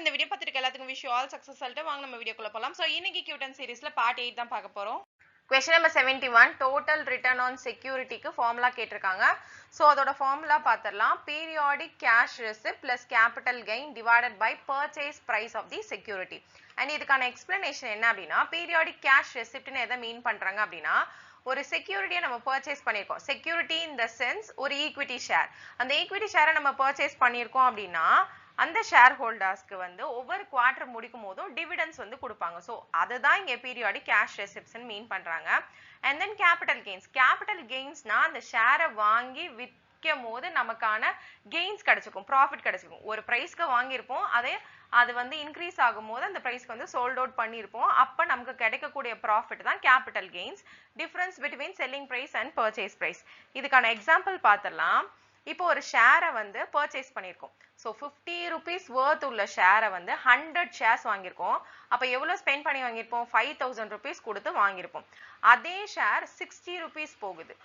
இந்த வீடியோ பார்த்துட்டு எல்லாத்துக்கும் விஷ் ஆல் சக்ஸஸ் சொல்லிட்டு வாங்க நம்ம வீடியோக்குள்ள போகலாம். ஸோ இன்னைக்கு கியூட்டன் சீரிஸ்ல பார்ட் 8 தான் பார்க்க போறோம். Question number 71 total return on செக்யூரிட்டிக்கு ஃபார்முலா கேட்டிருக்காங்க. ஸோ அதோட ஃபார்முலா பார்த்துடலாம். Periodic cash receipt plus capital gain divided by purchase price of the security. And இதுக்கான எக்ஸ்பிளனேஷன் என்ன அப்படின்னா, பீரியாடிக் கேஷ் ரெசிப்ட்னு எதை மீன் பண்றாங்க அப்படின்னா, ஒரு செக்யூரிட்டியை நம்ம பர்ச்சேஸ் பண்ணியிருக்கோம். செக்யூரிட்டி இன் த சென்ஸ் ஒரு ஈக்விட்டி ஷேர். அந்த ஈக்விட்டி ஷேரை நம்ம பர்ச்சேஸ் பண்ணியிருக்கோம் அப்படின்னா அந்த ஷேர் ஹோல்டர்ஸ்க்கு வந்து ஒவ்வொரு குவார்டர் முடிக்கும் போதும் டிவிடெண்ட்ஸ் வந்து கொடுப்பாங்க. ஸோ அதுதான் இங்கே பீரியாடிக் கேஷ் ரெசிப்ட்ஸ்ன்னு மீன் பண்றாங்க. And then capital gains. Capital கெயின்ஸ்னா அந்த ஷேரை வாங்கி விற்கும் போது நமக்கான கெயின்ஸ் கிடைச்சிக்கும், ப்ராஃபிட் கிடைச்சிக்கும். ஒரு ப்ரைஸ்க்கு வாங்கியிருப்போம், அது வந்து இன்க்ரீஸ் ஆகும் போது அந்த ப்ரைஸ்க்கு வந்து சோல்ட் அவுட் பண்ணியிருப்போம். அப்போ நமக்கு கிடைக்கக்கூடிய ப்ராஃபிட் தான் capital gains. Difference between selling price and purchase price. இதுக்கான எக்ஸாம்பிள் பார்த்துடலாம். இப்போ ஒரு ஷேரை வந்து பர்ச்சேஸ் பண்ணியிருக்கோம். ஸோ 50 rupees worth உள்ள ஷேரை வந்து 100 shares வாங்கியிருக்கோம். அப்போ எவ்வளோ ஸ்பெண்ட் பண்ணி வாங்கியிருப்போம்? 5000 rupees கொடுத்து வாங்கியிருப்போம். அதே ஷேர் 60 rupees போகுது.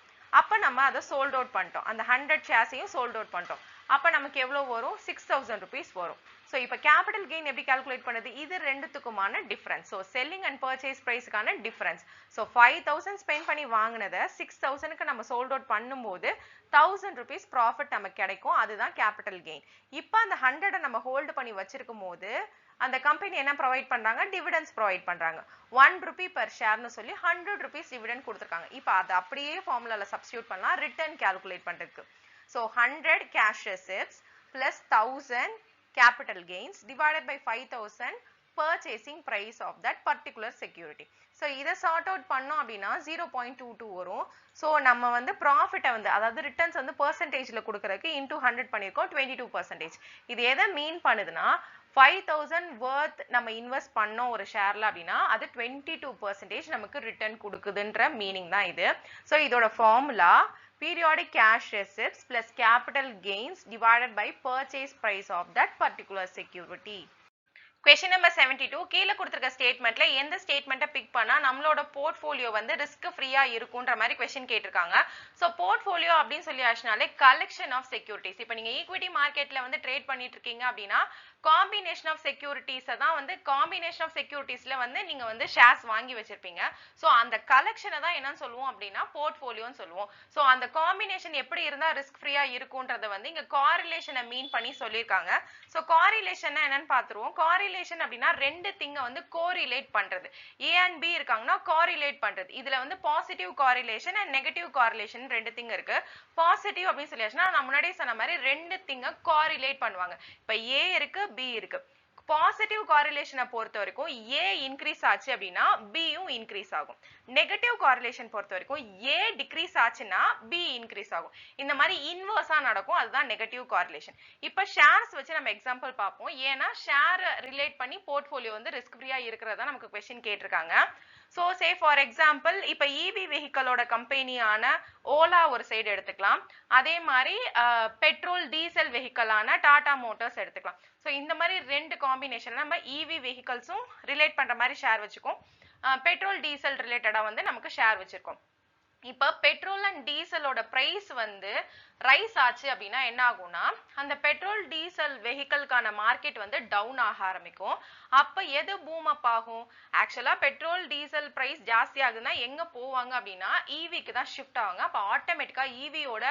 அப்போ நம்ம அதை சோல்ட் அவுட் பண்ணிட்டோம். அந்த 100 sharesையும் சோல்ட் அவுட் பண்ணிட்டோம். அப்போ நமக்கு எவ்வளோ வரும்? 6000 rupees வரும். ஸோ இப்போ கேபிட்டல் கெயின் எப்படி கால்குலேட் பண்ணுது? இது ரெண்டுத்துக்குமான difference. So selling and purchase ப்ரைஸுக்கான டிஃபரன்ஸ். ஸோ 5000 ஸ்பெண்ட் பண்ணி வாங்கினதை 6000க்கு நம்ம சோல்ட் அவுட் பண்ணும்போது 1000 rupees ப்ராஃபிட் நமக்கு கிடைக்கும். அதுதான் கேபிட்டல் கெயின். இப்போ அந்த 100 நம்ம ஹோல்டு பண்ணி வச்சிருக்கும் போது அந்த கம்பெனி என்ன ப்ரொவைட் பண்றாங்க? டிவிடெண்ட்ஸ் ப்ரொவைட் பண்றாங்க. 1 rupee per ஷேர்னு சொல்லி 100 rupees டிவிடெண்ட் கொடுத்துருக்காங்க. இப்போ அதை அப்படியே ஃபார்முலால சப்ஸ்டியூட் பண்ணலாம் ரிட்டர்ன் கால்குலேட் பண்றதுக்கு. So 100 cash receipts plus 1000 capital gains divided by 5000 purchasing price of that particular security. So இதை சார்ட் அவுட் பண்ணோம் அப்படின்னா 0.22 வரும். ஸோ நம்ம வந்து ப்ராஃபிட்டை வந்து அதாவது ரிட்டர்ன்ஸ் வந்து பர்சன்டேஜில் கொடுக்கறதுக்கு இன்டூ 100 பண்ணியிருக்கோம், 22%. இது எதை மீன் பண்ணுதுன்னா 5000 worth நம்ம இன்வெஸ்ட் பண்ணோம் ஒரு ஷேர்ல அப்படின்னா அது 22% நமக்கு ரிட்டர்ன் கொடுக்குதுன்ற மீனிங் தான் இது. ஸோ இதோட formula periodic cash receipts plus capital gains divided by purchase price of that particular security. Question number 72 கீழே கொடுத்திருக்க ஸ்டேட்மெண்ட்ல எந்த ஸ்டேட்மெண்ட்டை பிக் பண்ணா நம்மளோட போர்ட்ஃபோலியோ வந்து ரிஸ்க் ஃப்ரீயா இருக்குன்ற மாதிரி क्वेश्चन கேட்டிருக்காங்க. ஸோ போர்ட்ஃபோலியோ அப்படின்னு சொல்லி ஆச்சுனாலே கலெக்ஷன் ஆஃப் செக்யூரிட்டிஸ். இப்போ நீங்க ஈக்விட்டி மார்க்கெட்ல வந்து ட்ரேட் பண்ணிட்டு இருக்கீங்க அப்படின்னா காம்பினேஷன் ஆஃப் செக்யூரிட்டிஸை தான் வந்து காம்பினேஷன் ஆஃப் செக்யூரிட்டிஸ்ல வந்து நீங்க வந்து ஷேர்ஸ் வாங்கி வச்சிருப்பீங்க. ஸோ அந்த கலெக்ஷனை தான் என்னன்னு சொல்லுவோம் அப்படின்னா போர்ட்ஃபோலியோன்னு சொல்லுவோம். ஸோ அந்த காம்பினேஷன் எப்படி இருந்தா ரிஸ்க் ஃப்ரீயா இருக்குன்றத வந்து இங்க காரிலேஷனை மீன் பண்ணி சொல்லியிருக்காங்க. ஸோ காரிலேஷன் என்னன்னு பார்த்துருவோம். காரிலேஷன் அப்படின்னா ரெண்டு திங்க வந்து கோரிலேட் பண்றது. ஏ அண்ட் பி இருக்காங்கன்னா காரிலேட் பண்றது. இதுல வந்து positive correlation and negative correlation ரெண்டு திங்க இருக்கு. பாசிட்டிவ் அப்படின்னு சொல்லியாச்சுன்னா நான் முன்னாடியே சொன்ன மாதிரி ரெண்டு திங்க காரிலேட் பண்ணுவாங்க. இப்ப ஏ இருக்கு, பி இருக்கு. பாசிட்டிவ் காரிலேஷனை பொறுத்த வரைக்கும் ஏ இன்க்ரீஸ் ஆச்சு அப்படின்னா பியும் இன்க்ரீஸ் ஆகும். நெகட்டிவ் காரிலேஷன் பொறுத்த வரைக்கும் ஏ டிக்ரீஸ் ஆச்சுன்னா பி இன்க்ரீஸ் ஆகும். இந்த மாதிரி இன்வர்ஸா நடக்கும். அதுதான் நெகட்டிவ் காரிலேஷன். இப்ப ஷேர்ஸ் வச்சு நம்ம எக்ஸாம்பிள் பார்ப்போம். ஏன்னா ஷேர் ரிலேட் பண்ணி போர்ட்ஃபோலியோ வந்து ரிஸ்க் ஃப்ரீயா இருக்கிறதா நமக்கு क्वेश्चन கேட்டிருக்காங்க. ஸோ சே ஃபார் எக்ஸாம்பிள் இப்போ இவி வெஹிக்கலோட கம்பெனியான ஓலா ஒரு சைடு எடுத்துக்கலாம். அதே மாதிரி பெட்ரோல் டீசல் வெஹிக்கலான டாடா மோட்டார்ஸ் எடுத்துக்கலாம். ஸோ இந்த மாதிரி ரெண்டு காம்பினேஷன்ல நம்ம இவி வெஹிக்கல்ஸும் ரிலேட் பண்ற மாதிரி ஷேர் வச்சுக்கோம். பெட்ரோல் டீசல் ரிலேட்டடா வந்து நமக்கு ஷேர் வச்சிருக்கோம். இப்போ பெட்ரோல் அண்ட் டீசலோட பிரைஸ் வந்து ரைஸ் ஆச்சு அப்படின்னா என்ன ஆகும்னா அந்த பெட்ரோல் டீசல் வெஹிக்கலுக்கான மார்க்கெட் வந்து டவுன் ஆக ஆரம்பிக்கும். அப்ப எது பூம் அப் ஆகும்? ஆக்சுவலா பெட்ரோல் டீசல் பிரைஸ் ஜாஸ்தி ஆகுதுன்னா எங்க போவாங்க அப்படின்னா ஈவிக்கு தான் ஷிஃப்ட் ஆவாங்க. அப்ப ஆட்டோமேட்டிக்கா ஈவியோட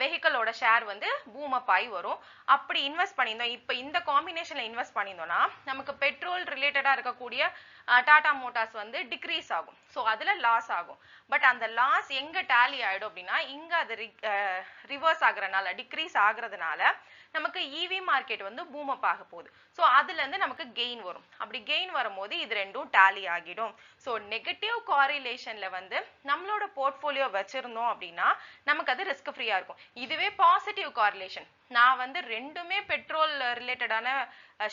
வெஹிக்கலோட ஷேர் வந்து பூம் அப் ஆகி வரும். அப்படி இன்வெஸ்ட் பண்ணியிருந்தோம், இப்போ இந்த காம்பினேஷன்ல இன்வெஸ்ட் பண்ணியிருந்தோம்னா நமக்கு பெட்ரோல் ரிலேட்டடா இருக்கக்கூடிய டாடா மோட்டார்ஸ் வந்து டிக்ரீஸ் ஆகும். ஸோ அதுல லாஸ் ஆகும். பட் அந்த லாஸ் எங்க டேலி ஆயிடும் அப்படின்னா இங்க அது ரிவர்ஸ் ஆகுறதுனால டிக்ரீஸ் ஆகுறதுனால நமக்கு இவி மார்க்கெட் வந்து பூம் அப் ஆக போகுது. ஸோ அதுல இருந்து நமக்கு கெயின் வரும். அப்படி கெயின் வரும்போது இது ரெண்டும் டேலி ஆகிடும். ஸோ நெகட்டிவ் காரிலேஷன்ல வந்து நம்மளோட போர்ட்ஃபோலியோ வச்சிருந்தோம் அப்படின்னா நமக்கு அது ரிஸ்க் ஃப்ரீயா இருக்கும். இதுவே பாசிட்டிவ் காரிலேஷன், நான் வந்து ரெண்டுமே பெட்ரோல் ரிலேட்டடான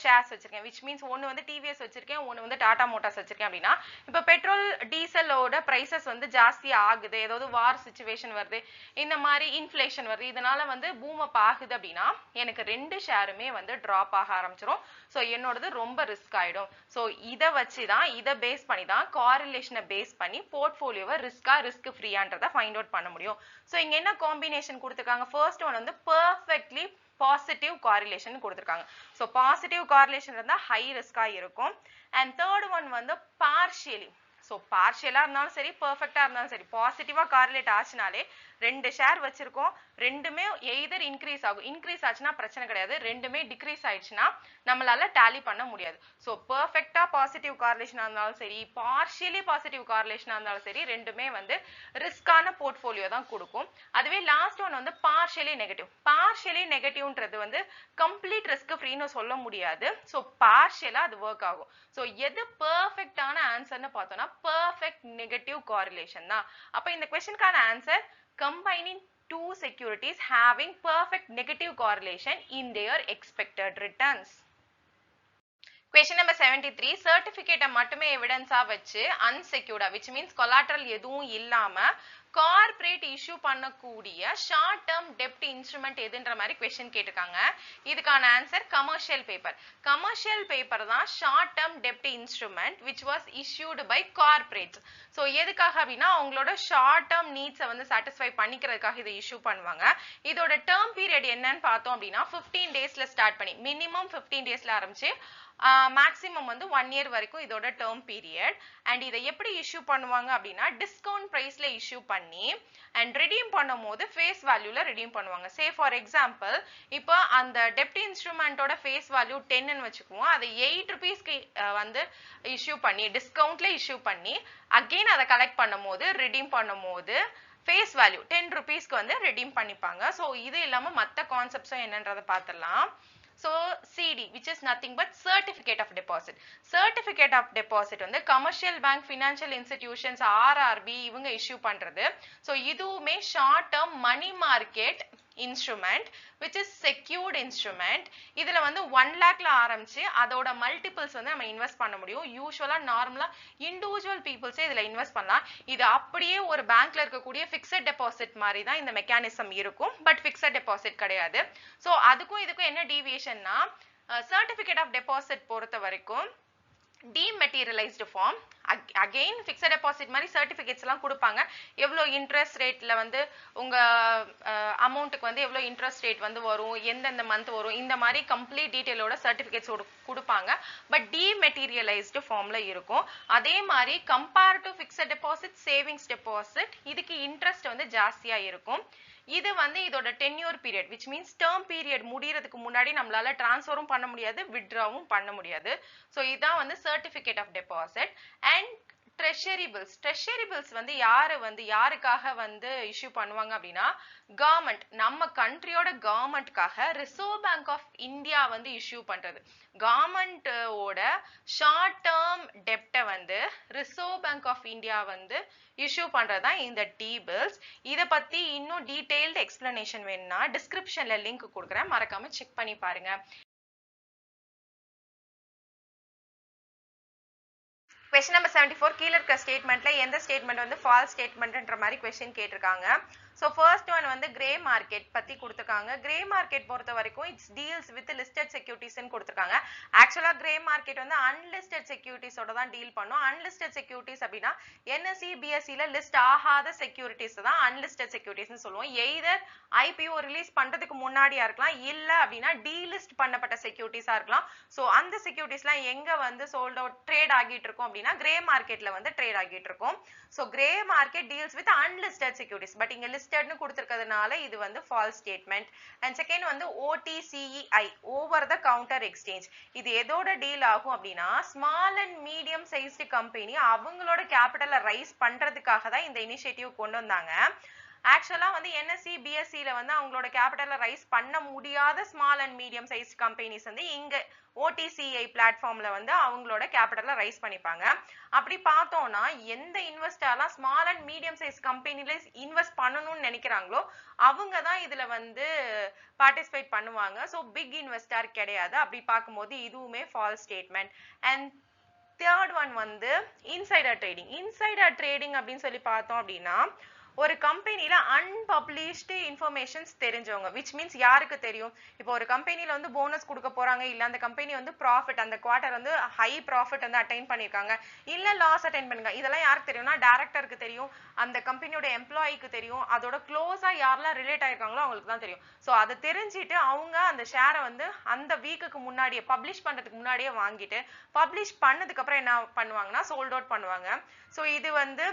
ஷேர்ஸ் வச்சிருக்கேன். விச் மீன்ஸ் ஒன்னு வந்து டிவிஎஸ் வச்சிருக்கேன், ஒன்னு வந்து டாடா மோட்டார்ஸ் வச்சிருக்கேன் அப்படின்னா இப்போ பெட்ரோல் டீசலோட பிரைசஸ் வந்து ஜாஸ்தி ஆகுது, ஏதாவது வார் சிச்சுவேஷன் வருது, இந்த மாதிரி இன்ஃபிளேஷன் வருது, இதனால வந்து பூம் அப் ஆகுது அப்படின்னா எனக்கு ரெண்டு ஷேருமே வந்து டிராப் ஆக ஆரம்பிச்சிடும். ஸோ என்னோடது ரொம்ப ரிஸ்க் ஆயிடும். ஸோ இதை வச்சு தான் இதை பேஸ் பண்ணி தான் காரிலேஷனை பேஸ் பண்ணி போர்ட்ஃபோலியோவை ரிஸ்க் ஃப்ரீயான்றதை ஃபைண்ட் அவுட் பண்ண முடியும். ஸோ இங்க என்ன காம்பினேஷன் கொடுத்துருக்காங்க? ஃபர்ஸ்ட் ஒன் வந்து பெர்ஃபெக்ட்லி பாசிட்டிவ் காரிலேஷன் கொடுத்திருக்காங்க. சோ பாசிட்டிவ் காரிலேஷன் இருந்தா ஹை ரிஸ்கா இருக்கும். அண்ட் தேர்ட் ஒன் வந்து பார்ஷியலி. சோ பார்ஷியலா இருந்தாலும் சரி பெர்ஃபெக்ட்டா இருந்தாலும் சரி பாசிட்டிவா காரிலேட் ஆச்சுனாலே ரெண்டு ஷேர் வச்சிருக்கோம், ரெண்டுமே எய்தர் இன்க்ரீஸ் ஆகும். இன்க்ரீஸ் ஆச்சுன்னா பிரச்சனை கிடையாது, ரெண்டுமே டிக்ரீஸ் ஆயிடுச்சுன்னா நம்மளால டேலி பண்ண முடியாது. சோ பெர்ஃபெக்ட்டா பாசிட்டிவ் காரிலேஷனா இருந்தாலும் சரி பார்ஷியலி பாசிட்டிவ் காரிலேஷனா இருந்தாலும் சரி ரெண்டுமே வந்து ரிஸ்கான போர்ட்ஃபோலியோ தான் கொடுக்கும். அதுவே லாஸ்ட் ஒன் வந்து பார்ஷியலி நெகட்டிவ். பார்ஷியலி நெகட்டிவ்ன்றது வந்து கம்ப்ளீட் ரிஸ்க் ஃப்ரீன்னு சொல்ல முடியாது. சோ பார்ஷியலா அது ஒர்க் ஆகும். சோ எது பெர்ஃபெக்ட்டான ஆன்சர்னு பார்த்தோம்னா பெர்ஃபெக்ட் நெகட்டிவ் காரிலேஷன் தான். அப்ப இந்த क्वेश्चनக்கான answer combining two securities having perfect negative correlation in their expected returns. Question number 73, certificate மட்டுமே எவிடன்ஸா வச்சு unsecured which means collateral எதுவும் இல்லாம கார்ப்பரேட் இஷ்யூ பண்ணக்கூடிய ஷார்ட் டேர்ம் டெப்ட் இன்ஸ்ட்ருமெண்ட் எதுன்ற மாதிரி क्वेश्चन கேட்டிருக்காங்க. இதுக்கான answer commercial paper. Commercial paper தான் ஷார்ட் டேர்ம் டெப்ட் instrument which was issued by corporates. So எதுக்காக அப்படின்னா அவங்களோட ஷார்ட் டேர்ம் நீட்ஸை வந்து சாட்டிஸ்ஃபை பண்ணிக்கிறதுக்காக இதை இஷ்யூ பண்ணுவாங்க. இதோட டேர்ம் பீரியட் என்னன்னு பார்த்தோம் அப்படின்னா 15 டேஸ்ல ஸ்டார்ட் பண்ணி மினிமம் 15 டேஸ்ல ஆரம்பிச்சு மேக்ஸிமம் வந்து 1 இயர் வரைக்கும் இதோட டேர்ம் பீரியட். அண்ட் இதை எப்படி இஷ்யூ பண்ணுவாங்க அப்படின்னா டிஸ்கவுண்ட் பிரைஸ்ல இஷ்யூ பண்ணி அண்ட் ரிடீம் பண்ணும் போது ஃபேஸ் வேல்யூல ரிடீம் பண்ணுவாங்க. சே ஃபார் எக்ஸாம்பிள் இப்போ அந்த டெப்ட் இன்ஸ்ட்ருமெண்டோட ஃபேஸ் வேல்யூ 10ன்னு வச்சுக்குவோம், அதை 8 ருபீஸ்க்கு வந்து இஷ்யூ பண்ணி டிஸ்கவுண்ட்ல இஷ்யூ பண்ணி அகெயின் அதை கலெக்ட் பண்ணும் போது ரிடீம் பண்ணும் போது ஃபேஸ் வேல்யூ 10 ருபீஸ்க்கு வந்து ரிடீம் பண்ணிப்பாங்க. ஸோ இது இல்லாம மற்ற கான்செப்ட்ஸும் என்னன்றதை பார்த்துடலாம். So CD which is nothing but certificate of deposit. Certificate of deposit வந்து commercial bank, financial institutions, RRB இவங்க issue பண்றது. So இதுவுமே short term money market instrument which is secured instrument. இதுல வந்து 1 lakhல ஆரம்பிச்சு அதோட மல்டிபிள்ஸ் வந்து நம்ம இன்வெஸ்ட் பண்ண முடியும். யூசுவலா நார்மலா இண்டிவிஜுவல் பீப்புள்ஸே இதுல இன்வெஸ்ட் பண்ணலாம். இது அப்படியே ஒரு பேங்க்ல இருக்கக்கூடிய ஃபிக்ஸட் டெபாசிட் மாதிரி தான் இந்த மெக்கானிசம் இருக்கும், பட் ஃபிக்ஸட் டெபாசிட் கிடையாது. ஸோ அதுக்கும் இதுக்கும் என்ன டீவியேஷன்னா சர்டிபிகேட் ஆஃப் டெபாசிட் பொறுத்த வரைக்கும் டீமெட்டீரியலைஸ்டு ஃபார்ம். அகெயின் ஃபிக்ஸட் டெபாசிட் மாதிரி சர்டிஃபிகேட்ஸ் எல்லாம் கொடுப்பாங்க. எவ்வளோ இன்ட்ரெஸ்ட் ரேட்ல வந்து உங்க அமௌண்ட்டுக்கு வந்து எவ்வளோ இன்ட்ரெஸ்ட் ரேட் வந்து வரும், எந்தெந்த மந்த் வரும், இந்த மாதிரி கம்ப்ளீட் டீட்டெயிலோட சர்டிஃபிகேட்ஸ் கொடுப்பாங்க. பட் டீமெட்டீரியலைஸ்டு ஃபார்ம்ல இருக்கும். அதே மாதிரி compare to fixed deposit, savings deposit இதுக்கு இன்ட்ரெஸ்ட் வந்து ஜாஸ்தியா இருக்கும். இது வந்து இதோட tenure period which means term period முடியறதுக்கு முன்னாடி நம்மளால டிரான்ஸ்ஃபரும் பண்ண முடியாது, வித்ட்ராவும் பண்ண முடியாது. ஸோ இதான் வந்து certificate of deposit. And treasury bills. Treasury bills வந்து யாருக்காக வந்து இஷ்யூ பண்ணுவாங்க அப்படின்னா கவர்மெண்ட், நம்ம கண்ட்ரியோட கவர்மெண்ட்காக ரிசர்வ் பேங்க் ஆஃப் இந்தியா வந்து இஷ்யூ பண்றது. கவர்மெண்டோட ஷார்ட் டேர்ம் டெப்டை வந்து ரிசர்வ் பேங்க் ஆஃப் இந்தியா வந்து இஷ்யூ பண்றதுதான் இந்த டி பில்ஸ். இதை பத்தி இன்னும் டீடைல்டு எக்ஸ்பிளனேஷன் வேணும்னா டிஸ்கிரிப்ஷன்ல லிங்க் கொடுக்குறேன், மறக்காம செக் பண்ணி பாருங்க. Question number 74, கீழ இருக்க ஸ்டேட்மெண்ட்ல எந்த ஸ்டேட்மெண்ட் வந்து ஃபால்ஸ் ஸ்டேட்மெண்ட்ன்ற மாதிரி क्वेश्चन கேட்டிருக்காங்க. ஸோ ஃபர்ஸ்ட் ஒன் வந்து கிரே மார்க்கெட் பத்தி கொடுத்துருக்காங்க. கிரே மார்க்கெட் பொறுத்த வரைக்கும் இட்ஸ் டீல்ஸ் வித் லிஸ்டட் செக்யூரிட்டிஸ்ன்னு கொடுத்துருக்காங்க. ஆக்சுவலா கிரே மார்க்கெட் வந்து அன்லிஸ்டட் செக்யூரிட்டிஸோட தான் டீல் பண்ணும். அன்லிஸ்டட் செக்யூரிட்டிஸ் அப்படின்னா என்எஸ்சி பிஎஸ்சில லிஸ்ட் ஆகாத செக்யூரிட்டிஸ் தான் அன்லிஸ்டட் செக்யூரிட்டிஸ்னு சொல்லுவோம். எய்தர் ஐபிஓ ரிலீஸ் பண்றதுக்கு முன்னாடியா இருக்கலாம், இல்ல அப்படின்னா டீலிஸ்ட் பண்ணப்பட்ட செக்யூரிட்டிஸா இருக்கலாம். ஸோ அந்த செக்யூரிட்டிஸ்லாம் எங்க வந்து சோல்ட் அவுட் ட்ரேட் ஆகிட்டு இருக்கும் அப்படின்னா கிரே மார்க்கெட்ல வந்து ட்ரேட் ஆகிட்டு இருக்கும். So grey market deals with unlisted securities. But இங்க லிஸ்டட்னு கொடுத்திருக்கிறதுனால இது வந்து ஃபால்ஸ் ஸ்டேட்மெண்ட். அண்ட் செகண்ட் வந்து OTCEI, over the counter exchange. இது எதோட டீல் ஆகும் அப்படின்னா small and medium sized company அவங்களோட கேபிட்டலை ரைஸ் பண்றதுக்காக தான் இந்த இனிஷியேட்டிவ் கொண்டு வந்தாங்க. ஆக்சுவலா வந்து என்எஸ்சி பிஎஸ்சில வந்து அவங்களோட கேபிட்டலை ரைஸ் பண்ண முடியாத small and medium size companies வந்து இங்க OTCEI பிளாட்ஃபார்ம்ல வந்து அவங்களோட கேபிட்டலை ரைஸ் பண்ணிப்பாங்க. அப்படி பார்த்தோம்னா எந்த இன்வெஸ்டர்லாம் ஸ்மால் அண்ட் மீடியம் சைஸ் கம்பெனில இன்வெஸ்ட் பண்ணணும்னு நினைக்கிறாங்களோ அவங்க தான் இதுல வந்து பார்ட்டிசிபேட் பண்ணுவாங்க. ஸோ பிக் இன்வெஸ்டர் கிடையாது. அப்படி பார்க்கும்போது இதுவுமே falls statement. And third one வந்து இன்சைடர் ட்ரேடிங். இன்சைடர் ட்ரேடிங் அப்படின்னு சொல்லி பார்த்தோம் அப்படின்னா ஒரு கம்பெனில அன்பப்ளிஷ்டு இன்ஃபர்மேஷன்ஸ் தெரிஞ்சவங்க, which means யாருக்கு தெரியும்? இப்போ ஒரு கம்பெனில வந்து போனஸ் கொடுக்க போறாங்க, இல்ல அந்த கம்பெனி வந்து ப்ராஃபிட் அந்த குவார்டர் வந்து ஹை ப்ராஃபிட் வந்து அட்டைன் பண்ணிருக்காங்க, இல்ல லாஸ் அட்டைன் பண்ணிருக்காங்க, இதெல்லாம் யாருக்கு தெரியும்னா டைரக்டருக்கு தெரியும், அந்த கம்பெனியோட எம்ப்ளாயிக்கு தெரியும், அதோட க்ளோஸா யாரெல்லாம் ரிலேட் ஆயிருக்காங்களோ அவங்களுக்கு தான் தெரியும். ஸோ அதை தெரிஞ்சுட்டு அவங்க அந்த ஷேரை வந்து அந்த வீக்குக்கு முன்னாடியே பப்ளிஷ் பண்றதுக்கு முன்னாடியே வாங்கிட்டு பப்ளிஷ் பண்ணதுக்கு அப்புறம் என்ன பண்ணுவாங்கன்னா சோல்ட் அவுட் பண்ணுவாங்க. ஸோ இது வந்து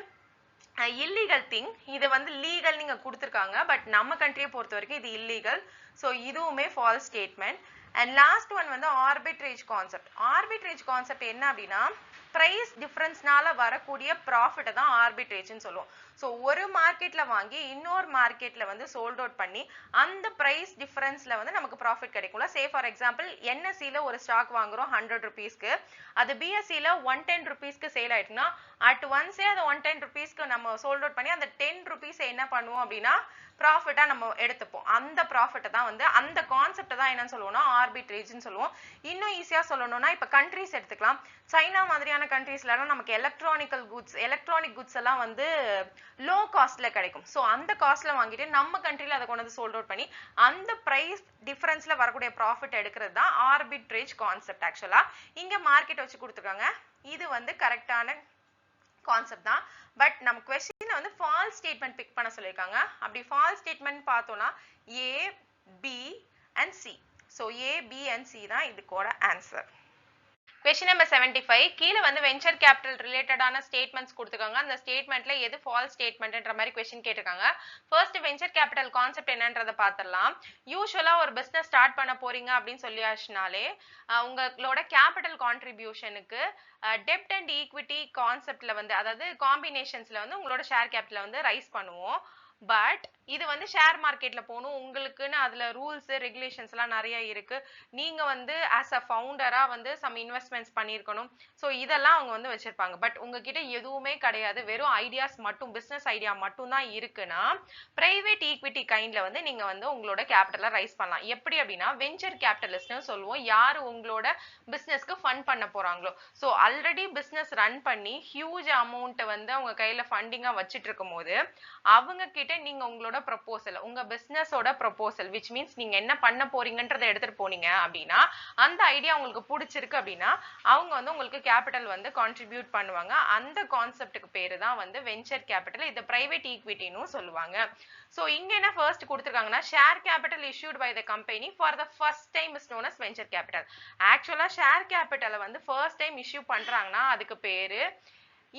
இல்லீகல் திங். இது வந்து லீகல் நீங்க கொடுத்துருக்காங்க, பட் நம்ம கண்ட்ரியை பொறுத்த வரைக்கும் இது இல்லீகல். ஸோ இதுவுமே falls statement. And last one வந்து ஆர்பிட்ரேஜ் கான்செப்ட். ஆர்பிட்ரேஜ் கான்செப்ட் என்ன அப்படின்னா பிரைஸ் டிஃபரன்ஸ்னால வரக்கூடிய ப்ராஃபிட்டை தான் ஆர்பிட்ரேஜ்னு சொல்லுவோம். ஸோ ஒரு மார்க்கெட்ல வாங்கி இன்னொரு மார்க்கெட்ல வந்து சோல்ட் அவுட் பண்ணி அந்த பிரைஸ் டிஃபரன்ஸ்ல வந்து நமக்கு ப்ராஃபிட் கிடைக்கும்ல. சே ஃபார் எக்ஸாம்பிள் என்எஸ்சில ஒரு ஸ்டாக் வாங்குறோம் 100 rupeesக்கு, அது பிஎஸ்சில 110 rupeesக்கு சேல் ஆயிட்டுனா அட் ஒன்ஸே அதை 110 rupeesக்கு நம்ம சோல்ட் அவுட் பண்ணி அந்த 10 rupees என்ன பண்ணுவோம் அப்படின்னா ப்ராஃபிட்டா நம்ம எடுத்துப்போம். அந்த ப்ராஃபிட்டை தான் வந்து அந்த கான்செப்டை தான் என்னன்னு சொல்லுவோம்னா ஆர்பிட்ரேஜ்னு சொல்லுவோம். இன்னும் ஈஸியா சொல்லணும்னா இப்ப கண்ட்ரிஸ் எடுத்துக்கலாம். சைனா மாதிரியான கண்ட்ரீஸ்ல எல்லாம் நமக்கு எலக்ட்ரானிக் குட்ஸ் எல்லாம் வந்து லோ காஸ்ட்ல கிடைக்கும். ஸோ அந்த காஸ்ட்ல வாங்கிட்டு நம்ம கண்ட்ரில அதை கொண்டு வந்து சோல்ட் அவுட் பண்ணி அந்த பிரைஸ் டிஃபரன்ஸ்ல வரக்கூடிய ப்ராஃபிட் எடுக்கிறது தான் ஆர்பிட்ரேஜ் கான்செப்ட். ஆக்சுவலா இங்க மார்க்கெட் வச்சு கொடுத்துருக்காங்க, இது வந்து கரெக்டான கான்செப்ட் தான். பட் நம்ம क्वेश्चनல வந்து ஃபால்ஸ் ஸ்டேட்மெண்ட் பிக் பண்ண சொல்லிருக்காங்க. அப்படி ஃபால்ஸ் ஸ்டேட்மெண்ட் பார்த்தோம்னா A, B and C. So A, B and C தான் இதுக்கோட ஆன்சர். Question number 75. கீழே வந்து வெஞ்சர் கேபிட்டல் ரிலேட்டடான ஸ்டேட்மெண்ட்ஸ் கொடுத்துருக்காங்க. அந்த ஸ்டேட்மெண்ட்ல எது ஃபால்ஸ் ஸ்டேட்மெண்ட்ன்ற மாதிரி கொஸ்டின் கேட்டிருக்காங்க. ஃபர்ஸ்ட் வெஞ்சர் கேபிட்டல் கான்செப்ட் என்னன்றதை பார்த்துடலாம். யூஸ்வலா ஒரு பிசினஸ் ஸ்டார்ட் பண்ண போறீங்க அப்படின்னு சொல்லியாச்சுனாலே உங்களோட கேபிட்டல் கான்ட்ரிபியூஷனுக்கு டெப்ட் அண்ட் ஈக்விட்டி கான்செப்ட்ல வந்து அதாவது காம்பினேஷன்ஸ்ல வந்து உங்களோட ஷேர் கேபிட்டலை வந்து ரைஸ் பண்ணுவோம். பட் இது வந்து ஷேர் மார்க்கெட்ல போகணும், உங்களுக்குன்னு அதுல ரூல்ஸ் ரெகுலேஷன்ஸ் எல்லாம் நிறைய இருக்கு. நீங்க வந்து ஆஸ் அ ஃபவுண்டரா வந்து சம் இன்வெஸ்ட்மெண்ட்ஸ் பண்ணிருக்கணும். ஸோ இதெல்லாம் அவங்க வந்து வச்சிருப்பாங்க. பட் உங்ககிட்ட எதுவுமே கிடையாது, வெறும் ஐடியாஸ் மட்டும், பிசினஸ் ஐடியா மட்டும் தான் இருக்குன்னா பிரைவேட் ஈக்விட்டி கைண்ட்ல வந்து நீங்க வந்து உங்களோட கேபிட்டலை ரைஸ் பண்ணலாம். எப்படி அப்படின்னா வெஞ்சர் கேபிட்டலிஸ்ட்னு சொல்லுவோம், யாரு உங்களோட பிசினஸ்க்கு ஃபண்ட் பண்ண போறாங்களோ. ஸோ ஆல்ரெடி பிசினஸ் ரன் பண்ணி ஹியூஜ் அமௌண்ட் வந்து அவங்க கையில ஃபண்டிங்கா வச்சிட்டு இருக்கும் போது அவங்க கிட்ட நீங்க உங்களோட ப்ரொபோசல், உங்க பிசினஸோட ப்ரொபோசல் which means நீங்க என்ன பண்ண போறீங்கன்றதை எடுத்துட்டு போனீங்க அப்படின்னா அந்த ஐடியா உங்களுக்கு பிடிச்சிருக்கு அப்படின்னா அவங்க வந்து உங்களுக்கு கேபிட்டல் வந்து கான்ட்ரிபியூட் பண்ணுவாங்க. அந்த கான்செப்டுக்கு பேரு தான் வந்து வெஞ்சர் கேபிட்டல். இது பிரைவேட் ஈக்விட்டின்னு சொல்லுவாங்க. சோ இங்க என்ன ஃபர்ஸ்ட் கொடுத்திருக்காங்கன்னா share capital issued by the company for the first time is known as venture capital. ஆக்சுவலா ஷேர் கேபிட்டலை வந்து ஃபர்ஸ்ட் டைம் இஷ்யூ பண்றாங்கன்னா அதுக்கு பேரு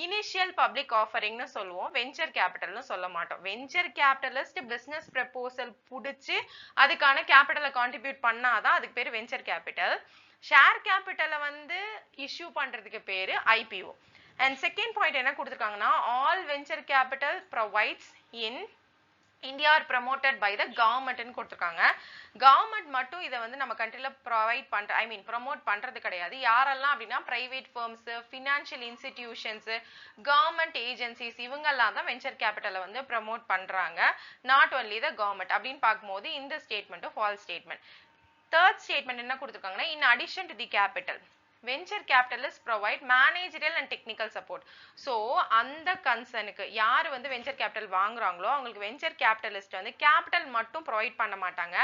இனிஷியல் பப்ளிக் ஆஃபரிங்னு சொல்லுவோம், வெஞ்சர் கேபிட்டல்னு சொல்ல மாட்டோம். வெஞ்சர் கேபிட்டலிஸ்ட் பிசினஸ் ப்ரப்போசல் புடிச்சு அதுக்கான கேபிட்டலை கான்ட்ரிபியூட் பண்ணாதான் அதுக்கு பேரு வெஞ்சர் கேபிட்டல். ஷேர் கேபிட்டலை வந்து இஷ்யூ பண்றதுக்கு பேரு ஐபிஓ. அண்ட் செகண்ட் பாயிண்ட் என்ன கொடுத்துருக்காங்கன்னா all venture capital provides in India are promoted by the கவர்மெண்ட்னு கொடுத்துருக்காங்க. கவர்மெண்ட் மட்டும் இதை வந்து நம்ம கண்ட்ரில ப்ரொவைட் ப்ரமோட் பண்றது கிடையாது. யாரெல்லாம் அப்படின்னா private firms, financial institutions, government agencies இவங்கெல்லாம் தான் வெஞ்சர் கேபிட்டலை வந்து ப்ரமோட் பண்றாங்க, நாட் ஒன்லி த கவர்மெண்ட். அப்படின்னு பார்க்கும்போது இந்த ஸ்டேட்மெண்ட்டும் ஃபால்ஸ் ஸ்டேட்மெண்ட். தேர்ட் ஸ்டேட்மெண்ட் என்ன கொடுத்துருக்காங்கன்னா in addition to the capital venture capitalists provide managerial and technical support. So அந்த கன்சர்னுக்கு யாரு வந்து வெஞ்சர் கேபிட்டல் வாங்குறாங்களோ அவங்களுக்கு வெஞ்சர் கேபிட்டலிஸ்ட் வந்து கேபிட்டல் மட்டும் ப்ரொவைட் பண்ண மாட்டாங்க,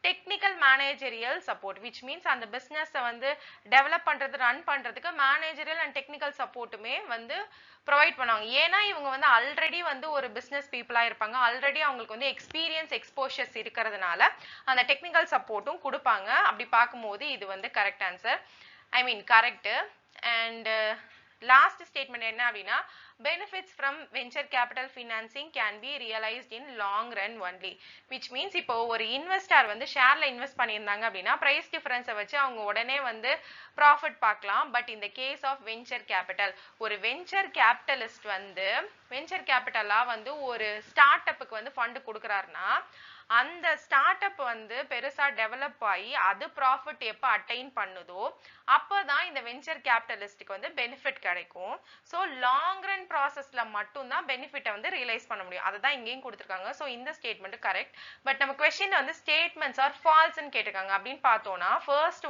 technical managerial support which means அந்த பிசினஸ் வந்து டெவலப் பண்றது ரன் பண்றதுக்கு மேனேஜரியல் அண்ட் டெக்னிக்கல் சப்போர்ட்டுமே வந்து ப்ரொவைட் பண்ணுவாங்க. ஏன்னா இவங்க வந்து ஆல்ரெடி வந்து ஒரு பிசினஸ் பீப்புளா இருப்பாங்க, ஆல்ரெடி அவங்களுக்கு வந்து எக்ஸ்பீரியன்ஸ் எக்ஸ்போஷர்ஸ் இருக்கிறதுனால அந்த டெக்னிக்கல் சப்போர்ட்டும் கொடுப்பாங்க. அப்படி பார்க்கும்போது இது வந்து correct answer, correct. And last statement என்ன அப்படின்னா benefits from venture capital financing can be realized in long run only, which means இப்போ ஒரு இன்வெஸ்டர் வந்து ஷேர்ல இன்வெஸ்ட் பண்ணியிருந்தாங்க அப்படின்னா பிரைஸ் டிஃபரன்ஸை வச்சு அவங்க உடனே வந்து ப்ராஃபிட் பார்க்கலாம். பட் இந்த கேஸ் ஆஃப் வெஞ்சர் கேபிட்டல் ஒரு வெஞ்சர் கேபிட்டலிஸ்ட் வந்து வெஞ்சர் கேபிட்டலா வந்து ஒரு ஸ்டார்ட் அப்புக்கு வந்து ஃபண்ட் கொடுக்குறாருன்னா அந்த ஸ்டார்ட் அப் வந்து பெருசா டெவலப் ஆகி அது ப்ராஃபிட் எப்போ அட்டைன் பண்ணுதோ அப்போதான் இந்த வெஞ்சர் கேபிட்டலிஸ்டுக்கு வந்து பெனிஃபிட் கிடைக்கும். ஸோ லாங் ரன் ப்ராசஸ்ல மட்டும்தான் பெனிஃபிட்டை வந்து ரியலைஸ் பண்ண முடியும். அதை தான் இங்கேயும் கொடுத்துருக்காங்க. ஸோ இந்த ஸ்டேட்மெண்ட் கரெக்ட். பட் நம்ம கொஸ்டின் வந்து ஸ்டேட்மெண்ட்ஸ் ஆர் ஃபால்ஸ்ன்னு கேட்டிருக்காங்க. அப்படின்னு பார்த்தோம்னா ஃபர்ஸ்ட்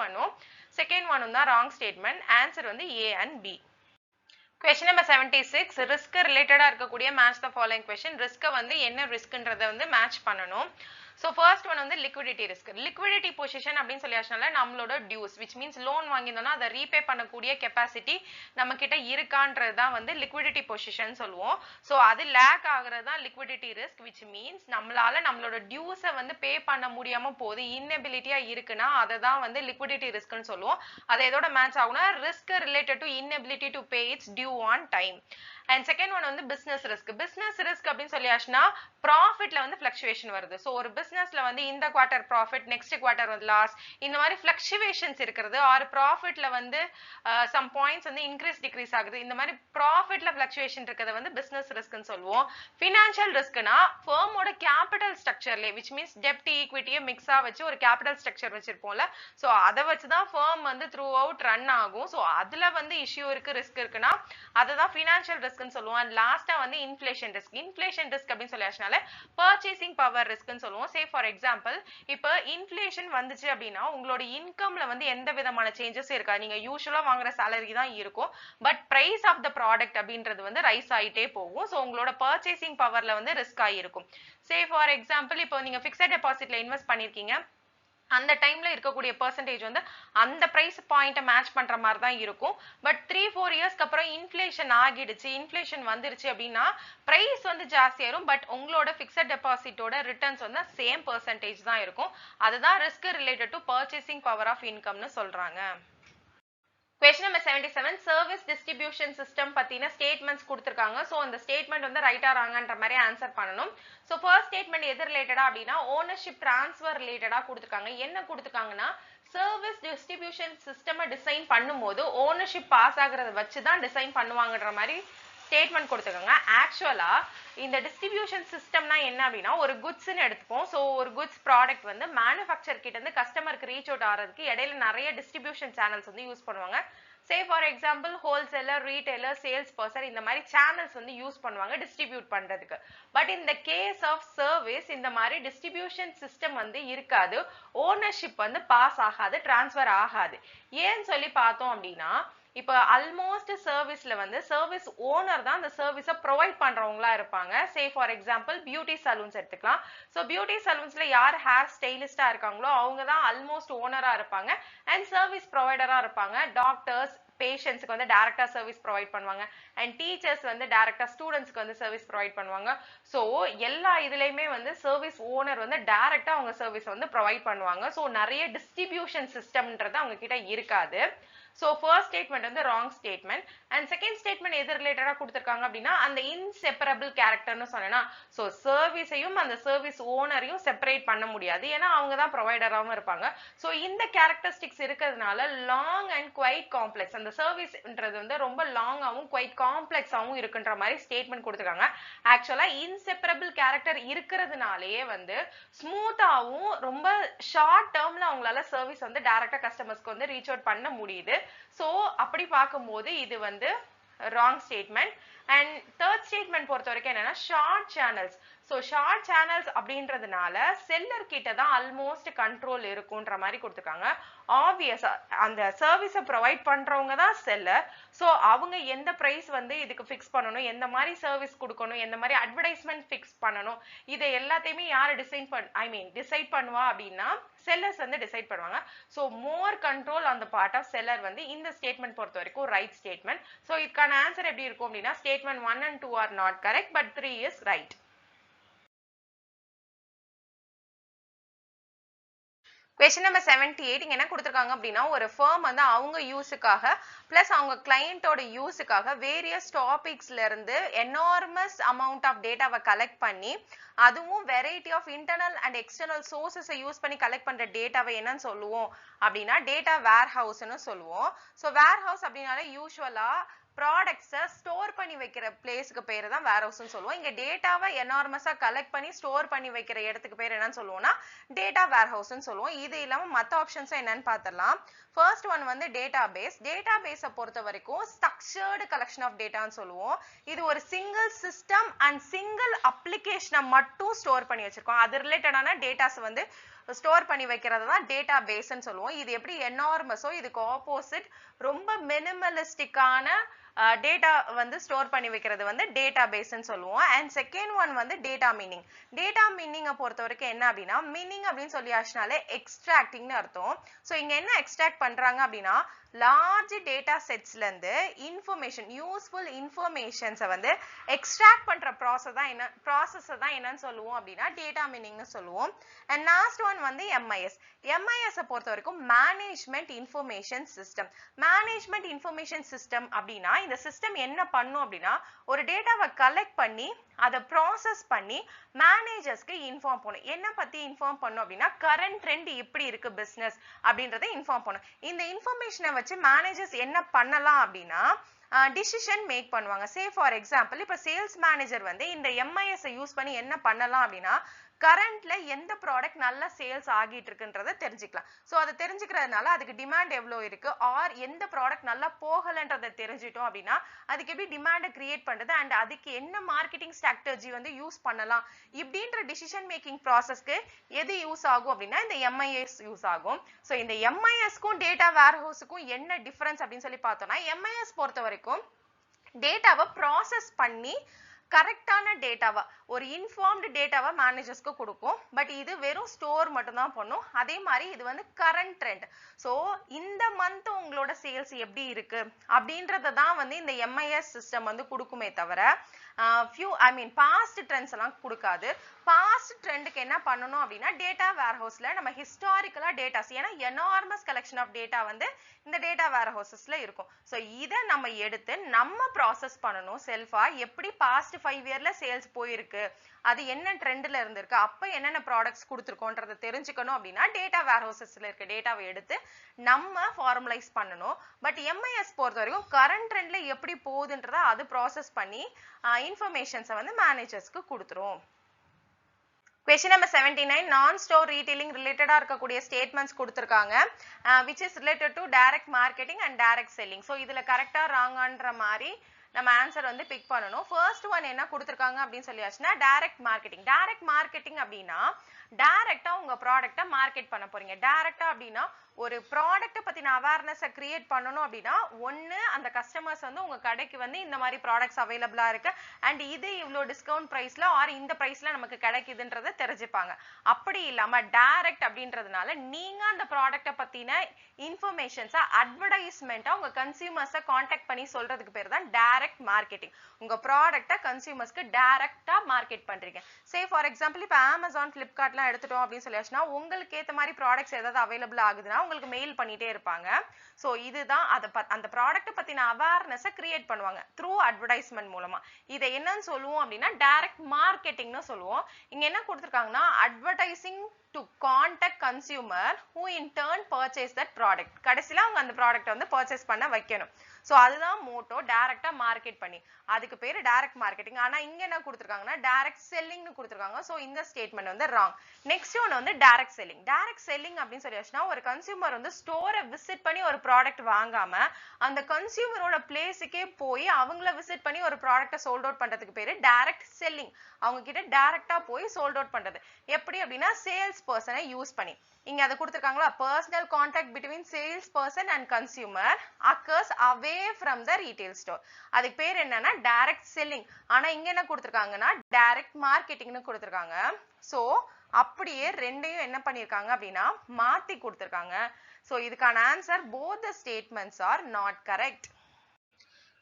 ஒன்னும் செகண்ட் ஒன்னும் தான் ராங் ஸ்டேட்மெண்ட். ஆன்சர் வந்து A and B. Question number 76 risk related இருக்கக்கூடிய match the following question. risk வந்து என்ன riskன்றதை வந்து match பண்ணணும். So first one வந்து liquidity risk. liquidity position அப்படின்னு சொல்லியாச்சுனால நம்மளோட dues which means loan வாங்கியிருந்தோம்னா அதை ரீபே பண்ணக்கூடிய கெப்பாசிட்டி நம்ம கிட்ட இருக்கான்றது தான் வந்து liquidity position சொல்லுவோம். ஸோ அது லேக் ஆகுறது தான் liquidity risk which means நம்மளால நம்மளோட டியூஸை வந்து பே பண்ண முடியாம போகுது inability-ஆ இருக்குன்னா அதை தான் வந்து liquidity riskன்னு சொல்லுவோம். அது எதோட மேட்ச் ஆகும்னா risk related to inability to pay its due on time. And second one வந்து business risk. business risk அப்படின்னு சொல்லியாச்சுன்னா ப்ராஃபிட்ல வந்து ஃபிளக்சுவேஷன் வருது. ஸோ ஒரு பிசினஸ்ல வந்து இந்த குவார்டர் ப்ராஃபிட் நெக்ஸ்ட் குவார்டர் வந்து லாஸ் இந்த மாதிரி ஃபிளக்சுவேஷன்ஸ் இருக்கிறது ஆர் ப்ராஃபிட்ல வந்து சம் பாயிண்ட்ஸ் வந்து இன்க்ரீஸ் டிக்ரீஸ் ஆகுது இந்த மாதிரி ப்ராஃபிட்ல ஃபிளக்சுவேஷன் இருக்கிறத வந்து பிசினஸ் ரிஸ்க்னு சொல்லுவோம். ஃபினான்ஷியல் ரிஸ்க்னா ஃபர்மோட கேபிட்டல் ஸ்ட்ரக்சர்லேயே விச் மீன்ஸ் டெப்ட் ஈக்விட்டியை மிக்ஸா வச்சு ஒரு கேபிட்டல் ஸ்ட்ரக்சர் வச்சிருப்போம்ல ஸோ அதை வச்சு தான் ஃபர்ம் வந்து த்ரூ அவுட் ரன் ஆகும். ஸோ அதுல வந்து இஷ்யூ இருக்கு ரிஸ்க் இருக்குன்னா அதுதான் ஃபினான்ஷியல் ரிஸ்க்னு சொல்லுவோம். அண்ட் லாஸ்டா வந்து இன்ஃப்ளேஷன் ரிஸ்க். இன்ஃப்ளேஷன் ரிஸ்க் அப்படின்னு சொல்லியாச்சுனால பர்ச்சேசிங் பவர் ரிஸ்க்னு சொல்லுவோம். சே ஃபார் எக்ஸாம்பிள் இப்போ இன்ஃப்ளேஷன் வந்துச்சு அப்படின்னா உங்களோட இன்கம்ல வந்து எந்த விதமான சேஞ்சஸ் இருக்காது. நீங்க யூஸ்வலா வாங்குற சேலரி தான் இருக்கும் but price of the product அப்படின்றது வந்து ரைஸ் ஆயிட்டே போகும். ஸோ உங்களோட பர்ச்சேசிங் பவர்ல வந்து ரிஸ்க் ஆகிருக்கும். சே ஃபார் எக்ஸாம்பிள் இப்போ நீங்க பிக்ஸட் டெபாசிட்ல இன்வெஸ்ட் பண்ணிருக்கீங்க அந்த டைம்ல இருக்கக்கூடிய பெர்சன்டேஜ் வந்து அந்த பிரைஸ் பாயிண்ட்டை மேட்ச் பண்ற மாதிரி தான் இருக்கும். பட் 3-4 இயர்ஸ்க்கு அப்புறம் இன்ஃப்ளேஷன் ஆகிடுச்சு இன்ஃப்ளேஷன் வந்துருச்சு அப்படின்னா பிரைஸ் வந்து ஜாஸ்தி ஆயிரும் பட் உங்களோட பிக்ஸட் டெபாசிட்டோட ரிட்டர்ன்ஸ் வந்து சேம் பெர்சன்டேஜ் தான் இருக்கும். அதுதான் risk related to purchasing power of இன்கம்னு சொல்றாங்க. Question number 77 service distribution system பத்தின ஸ்டேட்மெண்ட்ஸ் கொடுத்திருக்காங்க. ஸோ அந்த ஸ்டேட்மெண்ட் வந்து ரைட்டா ராங்கன்ற மாதிரி ஆன்சர் பண்ணணும். ஸோ ஃபர்ஸ்ட் ஸ்டேட்மெண்ட் எது ரிலேட்டடா அப்படின்னா ஓனர்ஷிப் டிரான்ஸ்ஃபர் ரிலேட்டடா கொடுத்திருக்காங்க. என்ன கொடுத்திருக்காங்கன்னா சர்வீஸ் டிஸ்ட்ரிபியூஷன் சிஸ்டம் டிசைன் பண்ணும்போது ஓனர்ஷிப் பாஸ் ஆகுறத வச்சு தான் டிசைன் பண்ணுவாங்கன்ற மாதிரி ஸ்டேட்மெண்ட் கொடுத்துருக்காங்க. ஆக்சுவலா இந்த டிஸ்ட்ரிபியூஷன் சிஸ்டம்னா என்ன அப்படின்னா ஒரு குட்ஸ்ன்னு எடுத்துப்போம். ஸோ ஒரு குட்ஸ் ப்ராடக்ட் வந்து மேனுஃபேக்சர் கிட்ட இருந்து கஸ்டமருக்கு ரீச் அவுட் ஆகிறதுக்கு இடையில நிறைய டிஸ்ட்ரிபியூஷன் சேனல்ஸ் வந்து யூஸ் பண்ணுவாங்க. Say for example wholesaler retailer sales person இந்த மாதிரி சேனல்ஸ் வந்து யூஸ் பண்ணுவாங்க டிஸ்ட்ரிபியூட் பண்றதுக்கு. பட் இந்த கேஸ் ஆஃப் சர்வீஸ் இந்த மாதிரி டிஸ்ட்ரிபியூஷன் சிஸ்டம் வந்து இருக்காது. ஓனர்ஷிப் வந்து பாஸ் ஆகாது டிரான்ஸ்ஃபர் ஆகாது. ஏன்னு சொல்லி பார்த்தோம் அப்படின்னா இப்போ ஆல்மோஸ்ட் சர்வீஸ்ல வந்து சர்வீஸ் ஓனர் தான் அந்த சர்வீஸை ப்ரொவைட் பண்றவங்களா இருப்பாங்க. Say for example beauty salons எடுத்துக்கலாம். ஸோ பியூட்டி சலூன்ஸ்ல யார் ஹேர் ஸ்டைலிஸ்டா இருக்காங்களோ அவங்க தான் ஆல்மோஸ்ட் ஓனரா இருப்பாங்க அண்ட் சர்வீஸ் ப்ரொவைடரா இருப்பாங்க. டாக்டர்ஸ் பேஷண்ட்ஸ்க்கு வந்து டைரக்டா சர்வீஸ் ப்ரொவைட் பண்ணுவாங்க அண்ட் டீச்சர்ஸ் வந்து டைரக்டா ஸ்டூடெண்ட்ஸ்க்கு வந்து சர்வீஸ் ப்ரொவைட் பண்ணுவாங்க. ஸோ எல்லா இதுலயுமே வந்து சர்வீஸ் ஓனர் வந்து டைரக்டா அவங்க சர்வீஸ் வந்து ப்ரொவைட் பண்ணுவாங்க. ஸோ நிறைய டிஸ்ட்ரிபியூஷன் சிஸ்டம்ன்றது அவங்க கிட்ட இருக்காது. ஸோ ஃபர்ஸ்ட் ஸ்டேட்மெண்ட் வந்து wrong statement. And second statement எது ரிலேட்டடா கொடுத்துருக்காங்க அப்படின்னா அந்த இன்செப்பரபிள் கேரக்டர்னு சொன்னா ஸோ சர்வீஸையும் அந்த சர்வீஸ் ஓனரையும் செப்பரேட் பண்ண முடியாது ஏன்னா அவங்க தான் ப்ரொவைடராகவும் இருப்பாங்க. ஸோ இந்த கேரக்டரிஸ்டிக்ஸ் இருக்கிறதுனால லாங் அண்ட் குவைட் காம்ப்ளெக்ஸ் அந்த சர்வீஸ்ன்றது வந்து ரொம்ப லாங்காகவும் குவைட் காம்ப்ளெக்ஸாகவும் இருக்குன்ற மாதிரி ஸ்டேட்மெண்ட் கொடுத்துருக்காங்க. ஆக்சுவலா இன்செப்பரபிள் கேரக்டர் இருக்கிறதுனாலேயே வந்து ஸ்மூத்தாகவும் ரொம்ப ஷார்ட் டேர்ம்ல அவங்களால சர்வீஸ் வந்து டைரக்டா கஸ்டமர்ஸ்க்கு வந்து ரீச் அவுட் பண்ண முடியுது. ஸோ அப்படி பார்க்கும்போது இது வந்து wrong statement. And third statement பொறுத்த வரைக்கும் என்னன்னா short channels. So short channels அப்படின்றதுனால செல்லர் கிட்ட தான் ஆல்மோஸ்ட் கண்ட்ரோல் இருக்குன்ற மாதிரி கொடுத்துருக்காங்க. ஆப்வியஸா அந்த சர்வீஸை ப்ரொவைட் பண்றவங்க தான் செல்லர். ஸோ அவங்க எந்த பிரைஸ் வந்து இதுக்கு ஃபிக்ஸ் பண்ணணும் எந்த மாதிரி சர்வீஸ் கொடுக்கணும் எந்த மாதிரி அட்வர்டைஸ்மெண்ட் ஃபிக்ஸ் பண்ணணும் இதை எல்லாத்தையுமே யார் டிசைட் பண்ணுவா அப்படின்னா செல்லர்ஸ் வந்து டிசைட் பண்ணுவாங்க. So more control on the part of seller வந்து இந்த ஸ்டேட்மெண்ட் பொறுத்த வரைக்கும் ரைட் ஸ்டேட்மெண்ட். ஸோ இதுக்கான ஆன்சர் எப்படி இருக்கும் அப்படின்னா statement 1 and 2 are not correct but 3 is right. Question number 78 இங்க என்ன கொடுத்திருக்காங்க அப்படின்னா ஒரு firm வந்து அவங்க யூஸுக்காக பிளஸ் அவங்க கிளையண்டோட யூஸுக்காக வேரியஸ் டாபிக்ஸ்ல இருந்து எனார்மஸ் அமௌண்ட் ஆஃப் டேட்டாவை கலெக்ட் பண்ணி அதுவும் variety of internal and external சோர்சஸை யூஸ் பண்ணி கலெக்ட் பண்ற டேட்டாவை என்னன்னு சொல்லுவோம் அப்படின்னா டேட்டா வேர் ஹவுஸ்ன்னு சொல்லுவோம். ஸோ வேர் ஹவுஸ் அப்படின்னாலே யூஸ்வலா ப்ராடக்ட்ஸை ஸ்டோர் பண்ணி வைக்கிற பிளேஸுக்கு பேர் தான் வேர் ஹவுஸ்ன்னு சொல்லுவோம். இங்க டேட்டாவை எனார்மஸா கலெக்ட் பண்ணி ஸ்டோர் பண்ணி வைக்கிற இடத்துக்கு பேர் என்னன்னு சொல்லுவோம்னா டேட்டா வேர் ஹவுஸ்ன்னு சொல்லுவோம். இது இல்லாம மற்ற ஆப்ஷன்ஸ் என்னன்னு பார்த்துடலாம். ஃபர்ஸ்ட் ஒன் வந்து டேட்டாபேஸ். டேட்டாபேஸை பொறுத்த வரைக்கும் ஸ்ட்ரக்சர்டு கலெக்ஷன் ஆஃப் டேட்டான்னு சொல்லுவோம். இது ஒரு சிங்கிள் சிஸ்டம் அண்ட் சிங்கிள் அப்ளிகேஷனை மட்டும் ஸ்டோர் பண்ணி வச்சிருக்கோம். அது ரிலேட்டடான டேட்டாஸ் வந்து ஸ்டோர் பண்ணி வைக்கிறது தான் டேட்டா பேஸ்ன்னு சொல்லுவோம். இது எப்படி எனார்மஸோ இதுக்கு ஆப்போசிட் ரொம்ப மினிமலிஸ்டிக்கான டேட்டா வந்து ஸ்டோர் பண்ணி வைக்கிறது வந்து டேட்டா பேஸ்ன்னு சொல்லுவோம். அண்ட் செகண்ட் ஒன் வந்து டேட்டா மீனிங். டேட்டா மீனிங்கை பொறுத்த வரைக்கும் என்ன அப்படின்னா, மீனிங் அப்படின்னு சொல்லியாச்சுனாலே எக்ஸ்ட்ராக்டிங்னு அர்த்தம். ஸோ இங்க என்ன எக்ஸ்ட்ராக்ட் பண்றாங்க அப்படின்னா, லார்ஜ் டேட்டா செட்ஸ்ல இருந்து இன்ஃபர்மேஷன், யூஸ்ஃபுல் இன்ஃபர்மேஷன்ஸை வந்து எக்ஸ்ட்ராக்ட் பண்ற ப்ராசஸ் தான் என்னன்னு சொல்லுவோம் அப்படின்னா டேட்டா மீனிங்னு சொல்லுவோம். அண்ட் லாஸ்ட் ஒன் வந்து எம்ஐஎஸ். எம்ஐஎஸ் பொறுத்த வரைக்கும் management information system. Management information system அப்படின்னா இந்த சிஸ்டம் என்ன பண்ணும் அப்படின்னா, ஒரு டேட்டாவை கலெக்ட் பண்ணி அதை ப்ராசஸ் பண்ணி மேனேஜர்ஸ்க்கு இன்ஃபார்ம் பண்ணும். என்ன பத்தி இன்ஃபார்ம் பண்ணும் அப்படின்னா, கரண்ட் ட்ரெண்ட் எப்படி இருக்கு பிசினஸ் அப்படின்றத இன்ஃபார்ம் பண்ணும். இந்த இன்ஃபர்மேஷனை வச்சு மேனேஜர்ஸ் என்ன பண்ணலாம் அப்படின்னா டிசிஷன் மேக் பண்ணுவாங்க. சே ஃபார் எக்ஸாம்பிள், இப்ப சேல்ஸ் மேனேஜர் வந்து இந்த எம்ஐஎஸ் யூஸ் பண்ணி என்ன பண்ணலாம் அப்படின்னா, கரண்ட்ல எந்த ப்ராடக்ட் நல்ல சேல்ஸ் ஆகிட்டு இருக்குன்றத தெரிஞ்சுக்கலாம். ஸோ அதை தெரிஞ்சுக்கிறதுனால அதுக்கு டிமாண்ட் எவ்வளோ இருக்கு, ஆர் எந்த ப்ராடக்ட் நல்லா போகலன்றதை தெரிஞ்சிட்டோம் அப்படின்னா அதுக்கு எப்படி டிமாண்டை கிரியேட் பண்றது அண்ட் அதுக்கு என்ன மார்க்கெட்டிங் ஸ்ட்ராட்டஜி வந்து யூஸ் பண்ணலாம் இப்படின்ற டிசிஷன் மேக்கிங் ப்ராசஸ்க்கு எது யூஸ் ஆகும் அப்படின்னா இந்த எம்ஐஎஸ் யூஸ் ஆகும். ஸோ இந்த எம்ஐஎஸ்க்கும் டேட்டா வேர்ஹவுஸுக்கும் என்ன டிஃபரன்ஸ் அப்படின்னு சொல்லி பார்த்தோம்னா, எம்ஐஎஸ் பொறுத்த வரைக்கும் டேட்டாவை ப்ராசஸ் பண்ணி கரெக்டான டேட்டாவா, ஒரு இன்ஃபார்ம்டு டேட்டாவா மேனேஜர்ஸ்க்கு கொடுக்கும். பட் இது வெறும் ஸ்டோர் மட்டும் தான் பண்ணும். அதே மாதிரி இது வந்து கரண்ட் ட்ரெண்ட். ஸோ இந்த மந்த் உங்களோட சேல்ஸ் எப்படி இருக்கு அப்படின்றத தான் வந்து இந்த எம்ஐஎஸ் சிஸ்டம் வந்து கொடுக்குமே தவிர பாஸ்ட் ட்ரெண்ட்ஸ் எல்லாம் கொடுக்காது. பாஸ்ட் ட்ரெண்டுக்கு என்ன பண்ணணும் அப்படின்னா, டேட்டா வேர்ஹவுஸ்ல நம்ம ஹிஸ்டாரிக்கலா டேட்டாஸ், ஏன்னா எனார்மஸ் கலெக்ஷன் ஆஃப் டேட்டா வந்து இந்த டேட்டா வேர்ஹவுசஸ்ல இருக்கும். ஸோ இதை நம்ம எடுத்து நம்ம ப்ராசஸ் பண்ணணும் செல்ஃபா. எப்படி பாஸ்ட் 5 இயர்ல சேல்ஸ் போயிருக்கு, அது என்ன ட்ரெண்ட்ல இருந்திருக்கு, அப்ப என்னென்ன ப்ராடக்ட்ஸ் கொடுத்துருக்கோன்றத தெரிஞ்சுக்கணும் அப்படின்னா டேட்டா வேர்ஹவுசஸ்ல இருக்க டேட்டாவை எடுத்து நம்ம ஃபார்மலைஸ் பண்ணணும். பட் எம்ஐஎஸ் பொறுத்த வரைக்கும் கரண்ட் ட்ரெண்ட்ல எப்படி போகுதுன்றத அது ப்ராசஸ் பண்ணி இன்ஃபர்மேஷன்ஸை வந்து மேனேஜர்ஸ்க்கு கொடுத்துரும். Question number 79, non-store retailing related இருக்கக்கூடிய statements கொடுத்திருக்காங்க, which is related to direct marketing and direct selling. So இதுல கரெக்டா ராங்கான்ற மாதிரி நம்ம ஆன்சர் வந்து பிக் பண்ணணும். ஃபர்ஸ்ட் ஒன் என்ன கொடுத்திருக்காங்க அப்படின்னு சொல்லியாச்சுன்னா டைரக்ட் மார்க்கெட்டிங். டைரக்ட் மார்க்கெட்டிங் அப்படின்னா டைரக்டா உங்க ப்ராடக்ட்டை மார்க்கெட் பண்ண போறீங்க. டைரக்டா அப்படின்னா ஒரு ப்ராடக்ட்டை பத்தின அவேர்னஸை கிரியேட் பண்ணணும் அப்படின்னா, ஒன்னு அந்த கஸ்டமர்ஸ் வந்து உங்க கடைக்கு வந்து இந்த மாதிரி ப்ராடக்ட்ஸ் அவைலபிளா இருக்கு அண்ட் இது இவ்வளோ டிஸ்கவுண்ட் பிரைஸ்ல ஆர் இந்த பிரைஸ்ல நமக்கு கிடைக்குதுன்றத தெரிஞ்சுப்பாங்க. அப்படி இல்லாம டைரக்ட் அப்படின்றதுனால நீங்க அந்த ப்ராடக்ட்டை பத்தின இன்ஃபர்மேஷன்ஸா அட்வர்டைஸ்மெண்டா உங்க கன்சியூமர்ஸை கான்டாக்ட் பண்ணி சொல்றதுக்கு பேர் தான் டைரக்ட் மார்க்கெட்டிங். உங்க ப்ராடக்ட்டை கன்சியூமர்ஸ்க்கு டைரக்டா மார்க்கெட் பண்றீங்க. சே ஃபார் எக்ஸாம்பிள், இப்போ அமேசான், ஃபிளிப்கார்ட்லாம் எடுத்துட்டோம் அப்படின்னு சொல்லியாச்சுன்னா, உங்களுக்கு ஏற்ற மாதிரி ப்ராடக்ட்ஸ் ஏதாவது அவைலபிள் ஆகுதுன்னா உங்களுக்கு மெயில் பண்ணிட்டே இருப்பாங்க. ஸோ இதுதான் அந்த ப்ராடக்ட்டை பத்தின அவேர்னஸை கிரியேட் பண்ணுவாங்க த்ரூ அட்வர்டைஸ்மெண்ட் மூலமா. இதை என்னன்னு சொல்லுவோம் அப்படின்னா டைரக்ட் மார்க்கெட்டிங்னு சொல்லுவோம். இங்க என்ன கொடுத்துருக்காங்கன்னா, advertising to contact consumer who in turn purchase that product. கடைசில அவங்க அந்த ப்ராடக்ட் வந்து பர்ச்சேஸ் பண்ண வைக்கணும். சோ அதுதான் மோட்டோ, டைரக்டா மார்க்கெட் பண்ணி. அதுக்கு பேரு டைரக்ட் மார்க்கெட்டிங். ஆனா இங்க என்ன கொடுத்திருக்காங்கன்னா டைரக்ட் செல்லிங்னு கொடுத்திருக்காங்க. சோ இந்த ஸ்டேட்மெண்ட் வந்து ராங். நெக்ஸ்ட் ஒன் வந்து டைரக்ட் செல்லிங். டைரக்ட் செல்லிங் அப்படின்னு சொல்லியாச்சுன்னா, ஒரு கன்சியூமர் வந்து ஸ்டோரை விசிட் பண்ணி ஒரு ப்ராடக்ட் வாங்காம அந்த கன்சியூமரோட பிளேஸுக்கே போய் அவங்கள விசிட் பண்ணி ஒரு ப்ராடக்ட்டை சோல்ட் அவுட் பண்றதுக்கு பேரு டைரக்ட் செல்லிங். அவங்க கிட்ட டைரக்டா போய் சோல்ட் அவுட் பண்றது. எப்படி அப்படின்னா சேல்ஸ் பர்சனை யூஸ் பண்ணி. இங்க அதை கொடுத்திருக்காங்களா, personal contact between sales person and consumer occurs away from the retail store. அதுக்கு பேர் என்னன்னா டைரக்ட் செல்லிங். ஆனா இங்க என்ன கொடுத்திருக்காங்கன்னா டைரக்ட் மார்க்கெட்டிங்னு கொடுத்திருக்காங்க. சோ அப்படியே ரெண்டையும் என்ன பண்ணிருக்காங்க அப்படின்னா மாத்தி கொடுத்திருக்காங்க. சோ இதுக்கான answer both the statements are not correct.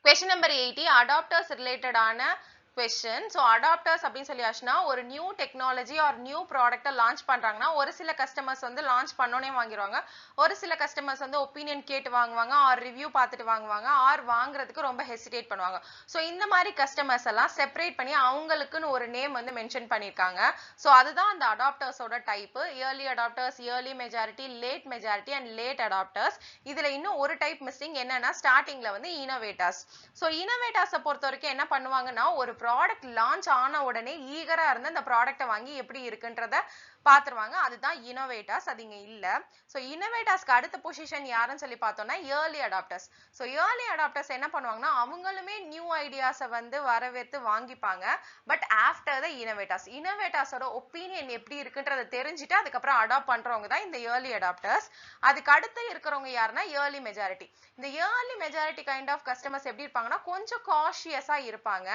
Question number 80, adapters related ஆன question. So adapters அப்படின்னு சொல்லியாச்சுன்னா, ஒரு நியூ டெக்னாலஜி ஆர் நியூ ப்ராடக்ட்டை லான்ச் பண்றாங்கன்னா ஒரு சில கஸ்டமர்ஸ் வந்து லான்ச் பண்ணோனே வாங்கிடுவாங்க, ஒரு சில கஸ்டமர்ஸ் வந்து ஒப்பீனியன் கேட்டு வாங்குவாங்க, ஆர் ரிவ்யூ பார்த்துட்டு வாங்குவாங்க, ஆர் வாங்குறதுக்கு ரொம்ப ஹெசிடேட் பண்ணுவாங்க. ஸோ இந்த மாதிரி கஸ்டமர்ஸ் எல்லாம் செப்பரேட் பண்ணி அவங்களுக்குன்னு ஒரு நேம் வந்து மென்ஷன் பண்ணியிருக்காங்க. ஸோ அதுதான் அந்த அடாப்டர்ஸோட type. Early adopters, early majority, late majority and late adopters. இதுல இன்னும் ஒரு டைப் மிஸ்ஸிங் என்னன்னா, ஸ்டார்டிங்ல வந்து இனோவேட்டர்ஸ். ஸோ இனோவேட்டர்ஸை பொறுத்த வரைக்கும் என்ன பண்ணுவாங்கன்னா, ஒரு ப்ராடக்ட் லான்ச் ஆன உடனே ஈகரா இருந்து அந்த ப்ராடக்ட்டை வாங்கி எப்படி இருக்குன்றத பாத்துருவாங்க. அதுதான் இன்னோவேட்டர்ஸ். அது இங்க இல்ல. சோ இன்னோவேட்டர்ஸ்க்கு அடுத்த பொசிஷன் யாருன்னு சொல்லி பார்த்தோம்னா early adopters. So early adopters என்ன பண்ணுவாங்கன்னா அவங்களுமே நியூ ஐடியாஸை வந்து வரவேற்று வாங்கிப்பாங்க. பட் ஆஃப்டர் த இன்னோவேட்டர்ஸ், இன்னோவேட்டர்ஸோட ஒப்பீனியன் எப்படி இருக்குன்றதை தெரிஞ்சுட்டு அதுக்கப்புறம் அடாப்ட் பண்றவங்க தான் இந்த ஏர்லி அடாப்டர்ஸ். அதுக்கு அடுத்து இருக்கிறவங்க யாருன்னா ஏர்லி மெஜாரிட்டி. இந்த early majority kind of customers எப்படி இருப்பாங்கன்னா கொஞ்சம் காஷியஸா இருப்பாங்க.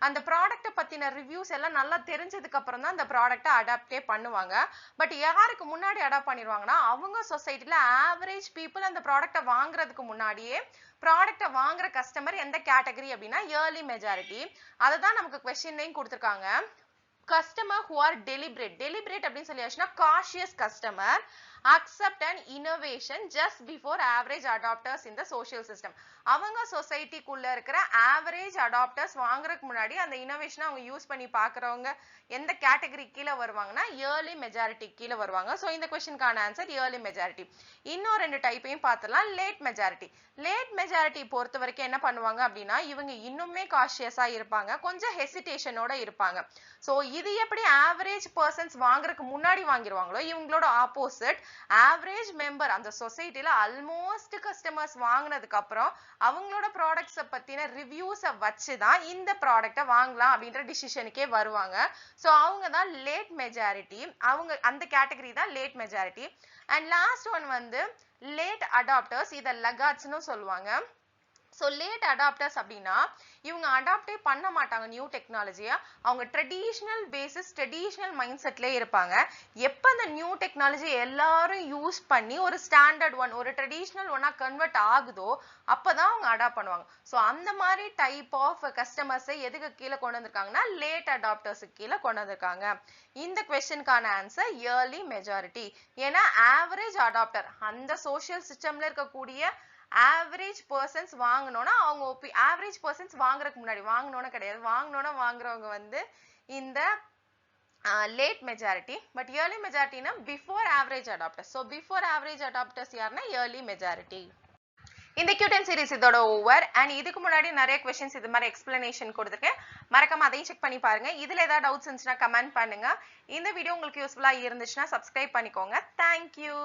அந்த ப்ராடக்ட்டை பத்தின ரிவ்யூஸ் எல்லாம் நல்லா தெரிஞ்சதுக்கு அப்புறம் தான் அந்த ப்ராடக்ட்டை அடாப்டே பண்ணுவாங்க. பட் யாருக்கு முன்னாடி அடாப்ட் பண்ணிடுவாங்கன்னா அவங்க சொசைட்டில ஆவரேஜ் பீப்புள் அந்த ப்ராடக்ட்டை வாங்குறதுக்கு முன்னாடியே ப்ராடக்ட்டை வாங்குற கஸ்டமர் எந்த கேட்டகரி அப்படின்னா ஏர்லி மெஜாரிட்டி. அதை தான் நமக்கு கொஸ்டின்லையும் கொடுத்துருக்காங்க. customer who are deliberate அப்படின்னு சொல்லியாச்சுன்னா cautious customer accept an innovation just before average adopters in the social system. அவங்க சொசைட்டிக்குள்ள இருக்கிற ஆவரேஜ் அடாப்டர்ஸ் வாங்குறதுக்கு முன்னாடி அந்த இனோவேஷனை அவங்க யூஸ் பண்ணி பாக்குறவங்க எந்த கேட்டகரி கீழே வருவாங்கன்னா ஏர்லி மெஜாரிட்டி கீழே வருவாங்க. ஸோ இந்த கொஸ்டினுக்கான ஆன்சர் ஏர்லி மெஜாரிட்டி. இன்னும் ரெண்டு டைப்பையும் பார்த்துலாம். Late majority. லேட் மெஜாரிட்டி பொறுத்த வரைக்கும் என்ன பண்ணுவாங்க அப்படின்னா இவங்க இன்னுமே காஷியஸா இருப்பாங்க, கொஞ்சம் ஹெசிடேஷனோட இருப்பாங்க. ஸோ இது எப்படி ஆவரேஜ் பர்சன்ஸ் வாங்குறதுக்கு முன்னாடி வாங்கிடுவாங்களோ இவங்களோட ஆப்போசிட் ஆவரேஜ் மெம்பர் அந்த சொசைட்டில ஆல்மோஸ்ட் கஸ்டமர்ஸ் வாங்கினதுக்கு அப்புறம் அவங்களோட ப்ராடக்ட்ஸை பத்தின ரிவ்யூஸை வச்சுதான் இந்த ப்ராடக்டை வாங்கலாம் அப்படின்ற டிசிஷனுக்கே வருவாங்க. ஸோ அவங்க தான் லேட் மெஜாரிட்டி. அவங்க அந்த கேட்டகரி தான் late majority. And last one வந்து லேட் அடாப்டர்ஸ். இதை லகாட்ஸ்னு சொல்லுவாங்க. ஸோ லேட் அடாப்டர்ஸ் அப்படின்னா இவங்க அடாப்டே பண்ண மாட்டாங்க நியூ டெக்னாலஜியை. அவங்க ட்ரெடிஷ்னல் பேசிஸ் ட்ரெடிஷ்னல் மைண்ட் செட்லேயே இருப்பாங்க. எப்போ அந்த நியூ டெக்னாலஜி எல்லாரும் யூஸ் பண்ணி ஒரு ஸ்டாண்டர்ட் ஒன் ஒரு ட்ரெடிஷ்னல் ஒன்னா கன்வெர்ட் ஆகுதோ அப்போதான் அவங்க அடாப்ட் பண்ணுவாங்க. ஸோ அந்த மாதிரி டைப் ஆஃப் கஸ்டமர்ஸை எதுக்கு கீழே கொண்டு வந்திருக்காங்கன்னா லேட் அடாப்டர்ஸுக்கு கீழே கொண்டு வந்திருக்காங்க. இந்த கொஸ்டினுக்கான ஆன்சர் ஏர்லி மெஜாரிட்டி. ஏன்னா ஆவரேஜ் அடாப்டர் அந்த சோஷியல் சிஸ்டம்ல இருக்கக்கூடிய ஆவரேஜ் பர்சன்ஸ் வாங்கணும்னா அவங்க ஆவரேஜ் பர்சன்ஸ் வாங்குறதுக்கு முன்னாடி வாங்கணும்னு கிடையாது, வாங்கணும்னா வாங்குறவங்க வந்து இந்த லேட் மெஜாரிட்டி. பட் ஏர்லி மெஜாரிட்டினா before average adopters. So before average adopters யாருன்னா ஏர்லி மெஜாரிட்டி. இந்த Q10 சீரிஸ் இதோட ஓவர். அண்ட் இதுக்கு முன்னாடி நிறைய கொஸ்டின்ஸ் இது மாதிரி எக்ஸ்பிளனேஷன் கொடுத்துருக்கேன், மறக்காம அதையும் செக் பண்ணி பாருங்க. இதுல ஏதாவது டவுட்ஸ் இருந்துச்சுன்னா கமெண்ட் பண்ணுங்க. இந்த வீடியோ உங்களுக்கு யூஸ்ஃபுல்லா இருந்துச்சுன்னா சப்ஸ்கிரைப் பண்ணிக்கோங்க. தேங்க்யூ.